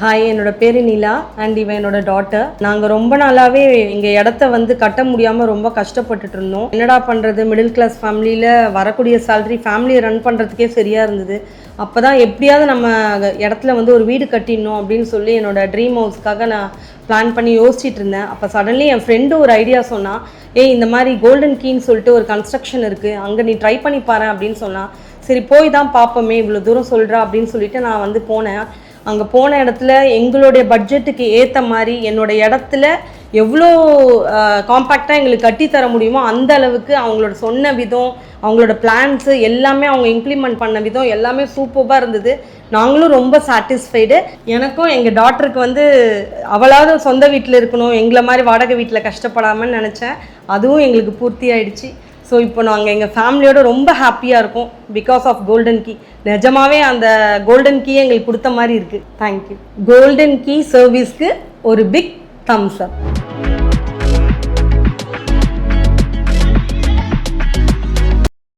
Hi, என்னோட பேர் நிலா and இவன் என்னோட டாட்டர். நாங்கள் ரொம்ப நாளாகவே எங்கள் இடத்த வந்து கட்ட முடியாமல் ரொம்ப கஷ்டப்பட்டுட்டு இருந்தோம். என்னடா பண்ணுறது, மிடில் கிளாஸ் ஃபேமிலியில் வரக்கூடிய சேலரி ஃபேமிலியை ரன் பண்ணுறதுக்கே சரியாக இருந்தது. அப்போ தான் எப்படியாவது நம்ம இடத்துல வந்து ஒரு வீடு கட்டிடணும் அப்படின்னு சொல்லி என்னோடய ட்ரீம் ஹவுஸ்க்காக நான் பிளான் பண்ணி யோசிச்சுட்டு இருந்தேன். அப்போ சடன்லி என் ஃப்ரெண்டு ஒரு ஐடியா சொன்னான். இந்த மாதிரி கோல்டன் கீன்னு சொல்லிட்டு ஒரு கன்ஸ்ட்ரக்ஷன் இருக்குது, அங்கே நீ ட்ரை பண்ணி பாரு அப்படின்னு சொன்னான். சரி போய் தான் பார்ப்போமே, இவ்வளோ தூரம் சொல்கிறா அப்படின்னு சொல்லிட்டு நான் வந்து போனேன். அங்கே போன இடத்துல எங்களுடைய பட்ஜெட்டுக்கு ஏற்ற மாதிரி என்னோடய இடத்துல எவ்வளோ காம்பேக்டாக எங்களுக்கு கட்டித்தர முடியுமோ அந்த அளவுக்கு அவங்களோட சொன்ன விதம், அவங்களோட பிளான்ஸு எல்லாமே அவங்க இம்ப்ளிமெண்ட் பண்ண விதம் எல்லாமே சூப்பராக இருந்தது. நாங்களும் ரொம்ப சாட்டிஸ்ஃபைடு. எனக்கும் எங்கள் டாட்டருக்கு வந்து அவளாவது சொந்த வீட்டில் இருக்கணும், எங்களை மாதிரி வாடகை வீட்டில் கஷ்டப்படாமன்னு நினச்சேன். அதுவும் எங்களுக்கு பூர்த்தி ஆயிடுச்சு. ஸோ இப்போ நாங்கள் எங்கள் ஃபேமிலியோட ரொம்ப ஹாப்பியாக இருக்கோம் பிகாஸ் ஆஃப் கோல்டன் கீ. நிஜமாவே அந்த கோல்டன் கீ எங்களுக்கு கொடுத்த மாதிரி இருக்குது. தேங்க்யூ. கோல்டன் கீ சர்வீஸ்க்கு ஒரு பிக் தம்ஸ் அப்.